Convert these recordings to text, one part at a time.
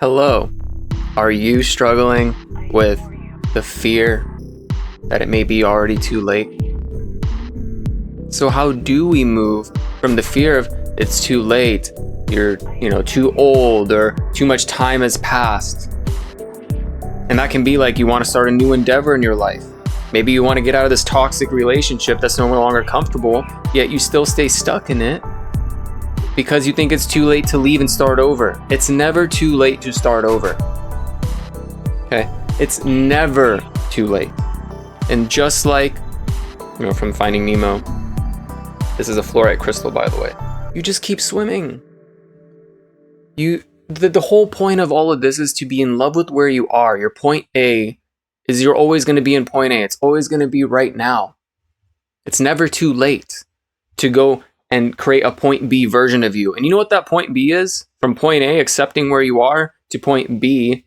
Hello. Are you struggling with the fear that it may be already too late? So how do we move from the fear of it's too late, you're, too old, or too much time has passed? And that can be like you want to start a new endeavor in your life. Maybe you want to get out of this toxic relationship that's no longer comfortable, yet you still stay stuck in it because you think it's too late to leave and start over. It's never too late to start over. Okay? It's never too late. And just like, from Finding Nemo, this is a fluorite crystal, by the way. You just keep swimming. The whole point of all of this is to be in love with where you are. Your point A is you're always going to be in point A. It's always going to be right now. It's never too late to go and create a point B version of you. And you know what that point B is? From point A, accepting where you are, to point B,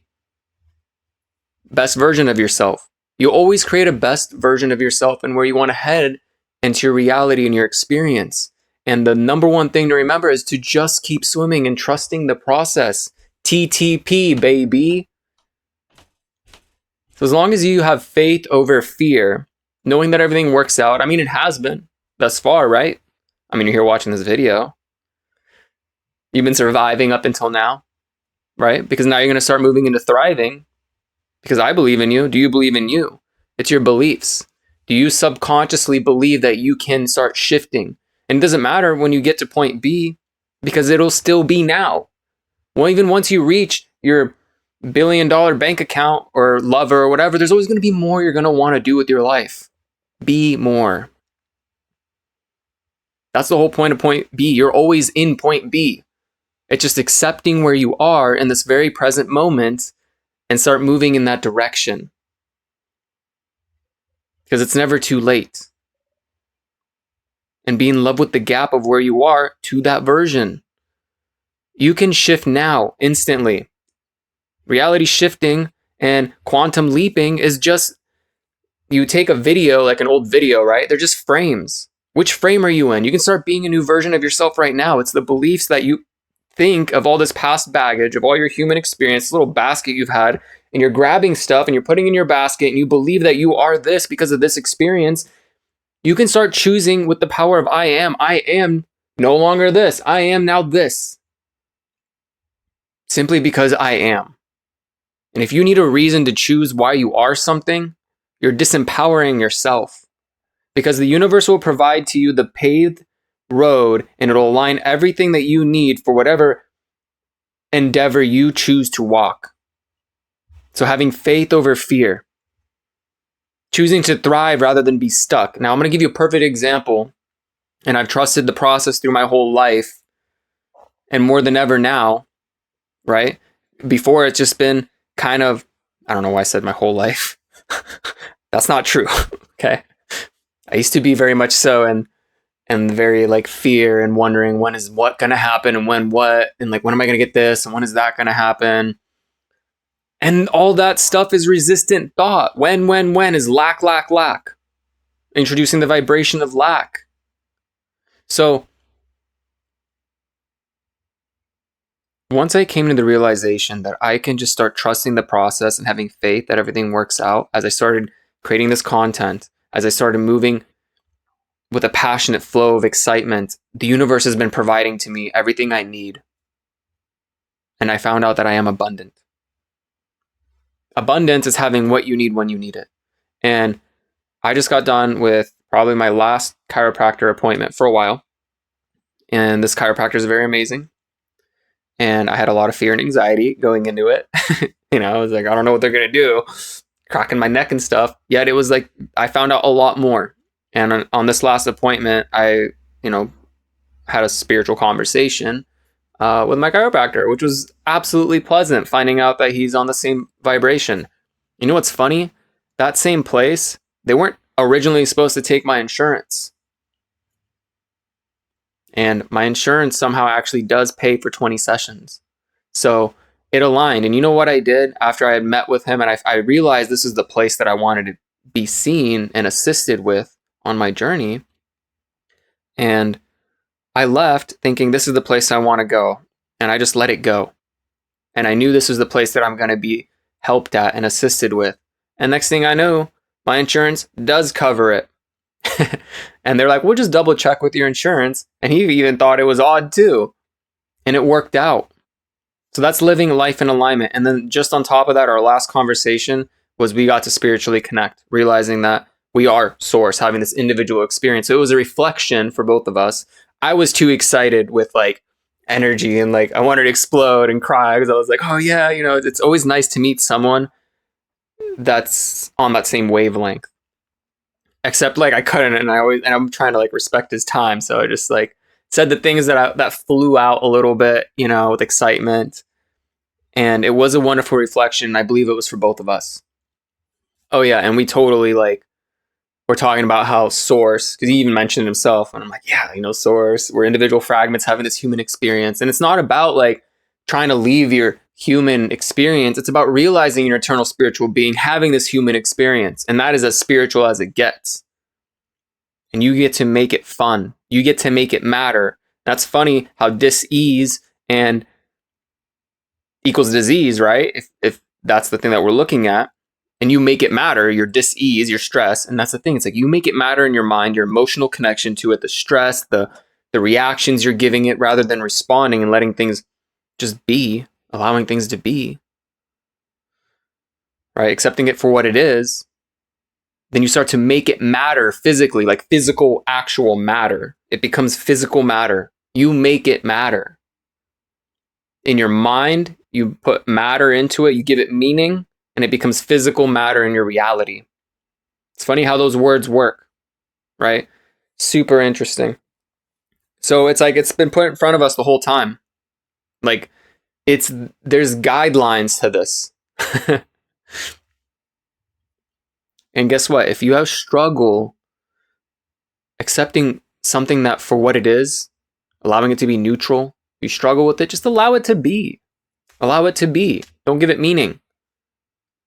best version of yourself. You always create a best version of yourself and where you want to head into your reality and your experience. And the number one thing to remember is to just keep swimming and trusting the process. TTP, baby. So as long as you have faith over fear, knowing that everything works out, it has been thus far, right? You're here watching this video. You've been surviving up until now, right? Because now you're going to start moving into thriving. Because I believe in you. Do you believe in you? It's your beliefs. Do you subconsciously believe that you can start shifting? And it doesn't matter when you get to point B, because it'll still be now. Well, even once you reach your $1 billion bank account or lover or whatever, there's always going to be more you're going to want to do with your life. Be more. That's the whole point of point B. You're always in point B. It's just accepting where you are in this very present moment and start moving in that direction. Because it's never too late. And be in love with the gap of where you are to that version. You can shift now, instantly. Reality shifting and quantum leaping is just, you take a video, like an old video, right? They're just frames. Which frame are you in? You can start being a new version of yourself right now. It's the beliefs that you think of, all this past baggage, of all your human experience, little basket you've had, and you're grabbing stuff and you're putting in your basket and you believe that you are this because of this experience. You can start choosing with the power of I am. I am no longer this. I am now this. Simply because I am. And if you need a reason to choose why you are something, you're disempowering yourself. Because the universe will provide to you the paved road and it'll align everything that you need for whatever endeavor you choose to walk. So having faith over fear. Choosing to thrive rather than be stuck. Now I'm going to give you a perfect example. And I've trusted the process through my whole life. And more than ever now, right? Before it's just been kind of, I don't know why I said my whole life. That's not true. Okay. I used to be very much so, and very like fear and wondering when is what going to happen and when what, and like when am I going to get this and when is that going to happen? And all that stuff is resistant thought. When is lack. Introducing the vibration of lack. So once I came to the realization that I can just start trusting the process and having faith that everything works out, as I started creating this content, as I started moving with a passionate flow of excitement, the universe has been providing to me everything I need. And I found out that I am abundant. Abundance is having what you need when you need it. And I just got done with probably my last chiropractor appointment for a while. And this chiropractor is very amazing. And I had a lot of fear and anxiety going into it. I was like, I don't know what they're going to do. Cracking my neck and stuff. Yet it was like, I found out a lot more. And on this last appointment, I, had a spiritual conversation with my chiropractor, which was absolutely pleasant, finding out that he's on the same vibration. You know what's funny? That same place, they weren't originally supposed to take my insurance. And my insurance somehow actually does pay for 20 sessions. So it aligned. And you know what I did after I had met with him and I realized this is the place that I wanted to be seen and assisted with on my journey. And I left thinking this is the place I want to go. And I just let it go. And I knew this was the place that I'm going to be helped at and assisted with. And next thing I know, my insurance does cover it. And they're like, we'll just double check with your insurance. And he even thought it was odd too. And it worked out. So that's living life in alignment. And then just on top of that, our last conversation was we got to spiritually connect, realizing that we are source, having this individual experience. So it was a reflection for both of us. I was too excited with like energy and like I wanted to explode and cry because I was like, oh yeah, you know, it's always nice to meet someone that's on that same wavelength. Except like I couldn't, and I'm trying to like respect his time, so I just like said the things that flew out a little bit, you know, with excitement. And it was a wonderful reflection. I believe it was for both of us. Oh yeah, and we totally like we're talking about how source, because he even mentioned himself, and I'm like, yeah, you know, source, we're individual fragments having this human experience. And it's not about like trying to leave your human experience. It's about realizing your eternal spiritual being, having this human experience. And that is as spiritual as it gets. And you get to make it fun. You get to make it matter. That's funny how dis-ease and equals disease, right? If that's the thing that we're looking at. And you make it matter, your dis-ease, your stress. And that's the thing. It's like you make it matter in your mind, your emotional connection to it, the stress, the reactions you're giving it rather than responding and letting things just be, allowing things to be. Right? Accepting it for what it is. Then you start to make it matter physically, like physical, actual matter. It becomes physical matter. You make it matter. In your mind, you put matter into it, you give it meaning, and it becomes physical matter in your reality. It's funny how those words work, right? Super interesting. So it's like it's been put in front of us the whole time. Like there's guidelines to this. And guess what? If you have struggle accepting something that for what it is, allowing it to be neutral, you struggle with it, just allow it to be. Allow it to be. Don't give it meaning.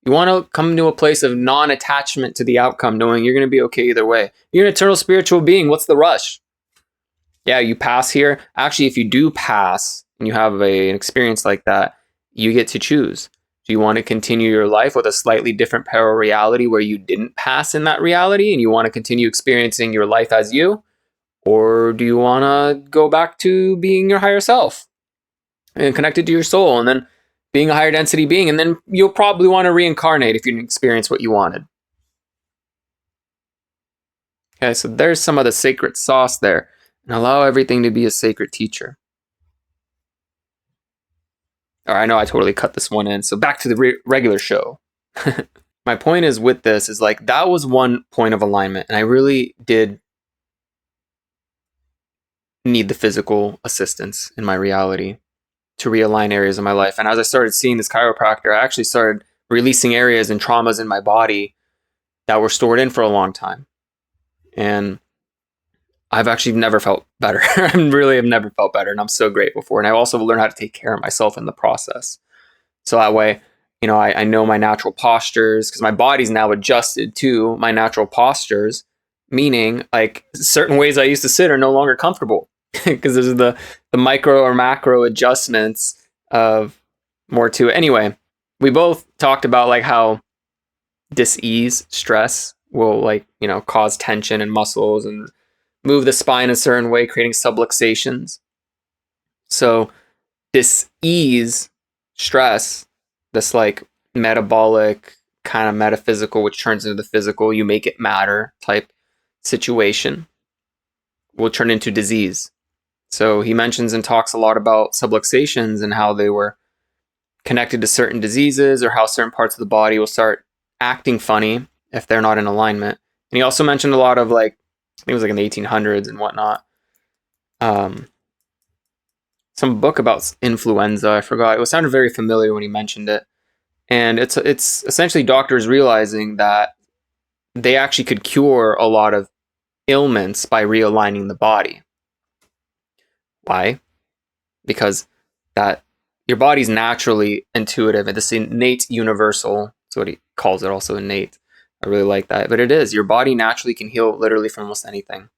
You want to come to a place of non-attachment to the outcome, knowing you're going to be okay either way. You're an eternal spiritual being. What's the rush? Yeah, you pass here. Actually, if you do pass and you have an experience like that, you get to choose. Do you want to continue your life with a slightly different parallel reality where you didn't pass in that reality and you want to continue experiencing your life as you? Or do you want to go back to being your higher self and connected to your soul and then being a higher density being? And then you'll probably want to reincarnate if you didn't experience what you wanted. Okay, so there's some of the sacred sauce there. And allow everything to be a sacred teacher. All right, I know I totally cut this one in. So back to the regular show. My point is with this is like that was one point of alignment. And I really did need the physical assistance in my reality to realign areas of my life. And as I started seeing this chiropractor, I actually started releasing areas and traumas in my body that were stored in for a long time. And I've actually never felt better. I really have never felt better. And I'm so grateful for it. And I also learned how to take care of myself in the process. So that way, you know, I know my natural postures because my body's now adjusted to my natural postures, meaning like certain ways I used to sit are no longer comfortable because there's the micro or macro adjustments of more to it. Anyway, we both talked about like how dis-ease, stress will like, you know, cause tension in muscles and move the spine a certain way, creating subluxations. So dis-ease, stress, this like metabolic kind of metaphysical, which turns into the physical, you make it matter type situation, will turn into disease. So he mentions and talks a lot about subluxations and how they were connected to certain diseases or how certain parts of the body will start acting funny if they're not in alignment. And he also mentioned a lot of like, I think it was like in the 1800s and whatnot. Some book about influenza. I forgot. It sounded very familiar when he mentioned it. And it's essentially doctors realizing that they actually could cure a lot of ailments by realigning the body. Why? Because that your body's naturally intuitive and this innate universal. That's what he calls it, also innate. I really like that. But it is. Your body naturally can heal literally from almost anything.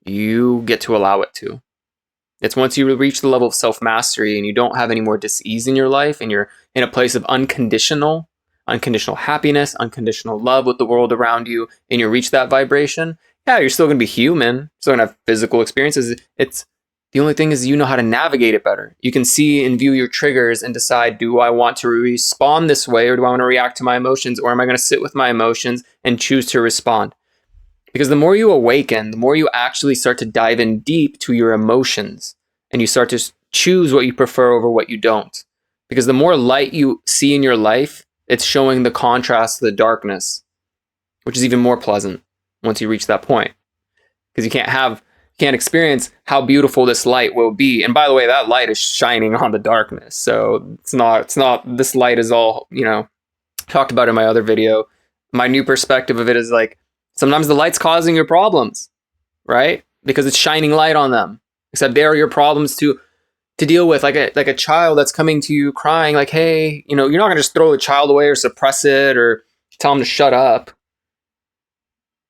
You get to allow it to. It's once you reach the level of self-mastery and you don't have any more dis-ease in your life and you're in a place of unconditional happiness, unconditional love with the world around you, and you reach that vibration, yeah, you're still going to be human, still going to have physical experiences. It's the only thing is you know how to navigate it better. You can see and view your triggers and decide, do I want to respond this way, or do I want to react to my emotions, or am I going to sit with my emotions and choose to respond? Because the more you awaken, the more you actually start to dive in deep to your emotions, and you start to choose what you prefer over what you don't. Because the more light you see in your life, it's showing the contrast to the darkness, which is even more pleasant once you reach that point. Because you can't experience how beautiful this light will be. And by the way, that light is shining on the darkness. So it's not this light is all, talked about in my other video. My new perspective of it is like, sometimes the light's causing your problems, right? Because it's shining light on them. Except they are your problems to deal with, like a child that's coming to you crying, like, hey, you're not gonna just throw the child away or suppress it or tell them to shut up.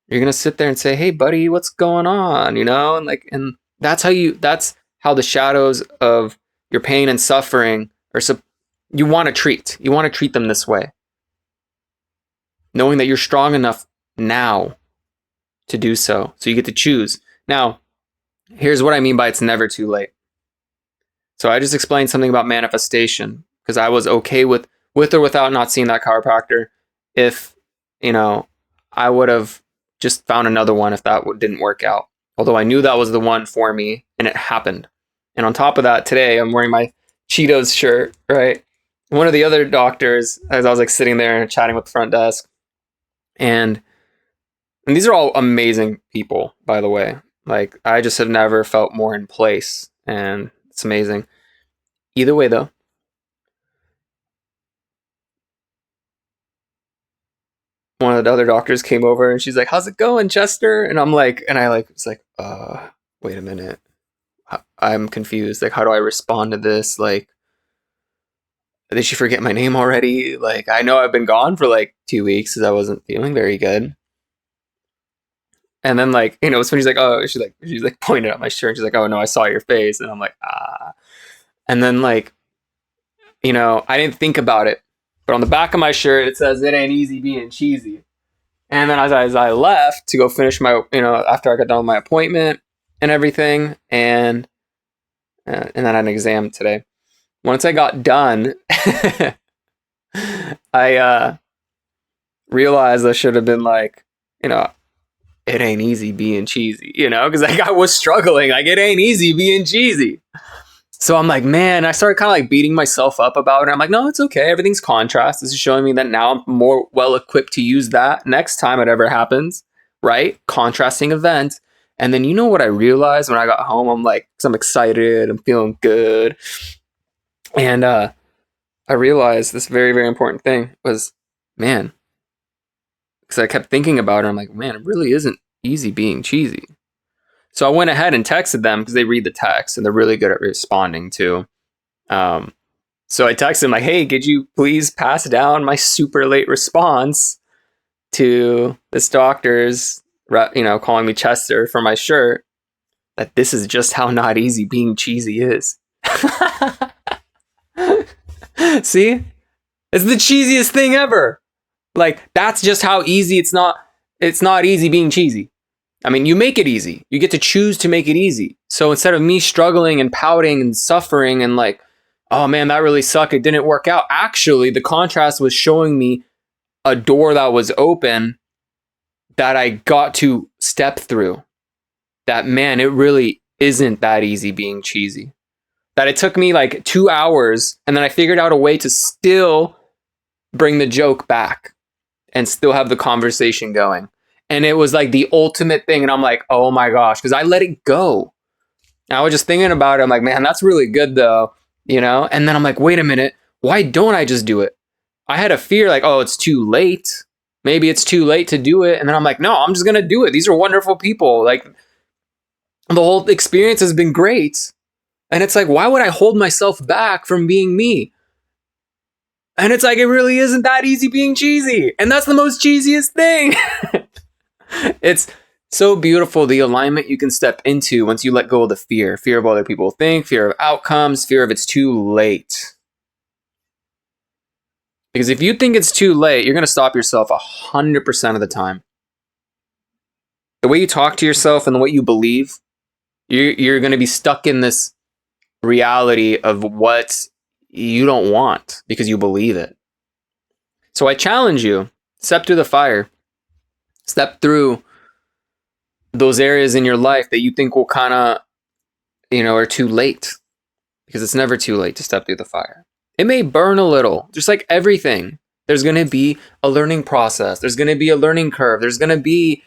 You're gonna sit there and say, hey buddy, what's going on? And that's how the shadows of your pain and suffering you want to treat them this way. Knowing that you're strong enough now to do so. So you get to choose. Now, here's what I mean by it's never too late. So I just explained something about manifestation because I was okay with or without not seeing that chiropractor. If, I would have just found another one if that didn't work out. Although I knew that was the one for me and it happened. And on top of that, today I'm wearing my Cheetos shirt, right? One of the other doctors, as I was like sitting there and chatting with the front desk, and these are all amazing people, by the way. Like, I just have never felt more in place, and it's amazing. Either way, though, one of the other doctors came over and she's like, how's it going, Chester? And I'm like, wait a minute. I'm confused. Like, how do I respond to this? Like, did she forget my name already? Like, I know I've been gone for like 2 weeks because I wasn't feeling very good. And then it's when she's like, oh, she's like pointed at my shirt. She's like, oh no, I saw your face. And I'm like, ah. And then I didn't think about it, but on the back of my shirt, it says, it ain't easy being cheesy. And then as I left to go finish my, after I got done with my appointment and everything, and then I had an exam today. Once I got done, I realized I should have been like, it ain't easy being cheesy, because I was struggling. Like, it ain't easy being cheesy. So I'm like, man, I started kind of like beating myself up about it. I'm like, no, it's okay. Everything's contrast. This is showing me that now I'm more well equipped to use that next time it ever happens, right? Contrasting event. And then what I realized when I got home? I'm like, because I'm excited, I'm feeling good. And I realized this very, very important thing was, man, because I kept thinking about it. I'm like, man, it really isn't easy being cheesy. So I went ahead and texted them because they read the text and they're really good at responding too. So I texted them like, hey, could you please pass down my super late response to this doctor's, calling me Chester for my shirt, that this is just how not easy being cheesy is. See? It's the cheesiest thing ever. Like, that's just how easy it's not easy being cheesy. I mean, you make it easy. You get to choose to make it easy. So instead of me struggling and pouting and suffering and like, oh man, that really sucked, it didn't work out. Actually, the contrast was showing me a door that was open that I got to step through. That, man, it really isn't that easy being cheesy. That it took me like 2 hours and then I figured out a way to still bring the joke back and still have the conversation going. And it was like the ultimate thing. And I'm like, oh my gosh, because I let it go. And I was just thinking about it. I'm like, man, that's really good though. And then I'm like, wait a minute. Why don't I just do it? I had a fear like, oh, it's too late. Maybe it's too late to do it. And then I'm like, no, I'm just going to do it. These are wonderful people. Like, the whole experience has been great. And it's like, why would I hold myself back from being me? And it's like, it really isn't that easy being cheesy. And that's the most cheesiest thing. It's So beautiful, the alignment you can step into once you let go of the fear. Fear of what other people think, fear of outcomes, fear of it's too late. Because if you think it's too late, you're going to stop yourself 100% of the time. The way you talk to yourself and the way you believe, you're going to be stuck in this reality of what you don't want because you believe it. So I challenge you, step through the fire. Step through those areas in your life that you think will kind of, are too late. Because it's never too late to step through the fire. It may burn a little, just like everything. There's going to be a learning process. There's going to be a learning curve. There's going to be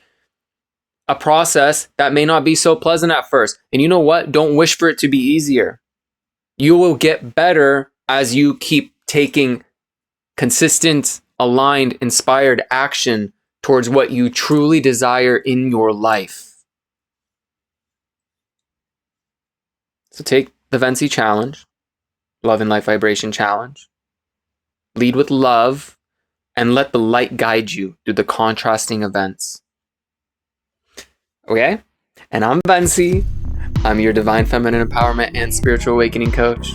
a process that may not be so pleasant at first. And you know what? Don't wish for it to be easier. You will get better as you keep taking consistent, aligned, inspired action towards what you truly desire in your life. So take the Vensi Challenge, Love and Light Vibration Challenge. Lead with love and let the light guide you through the contrasting events. Okay? And I'm Vensi. I'm your Divine Feminine Empowerment and Spiritual Awakening Coach.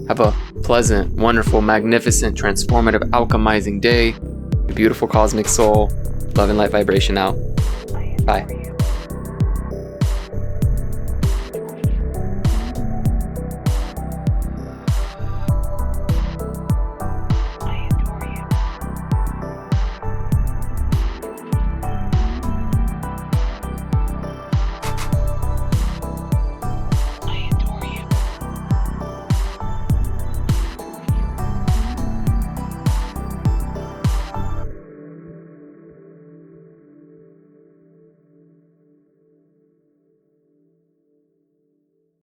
Have a pleasant, wonderful, magnificent, transformative, alchemizing day. Your beautiful cosmic soul. Love and light vibration out. Bye.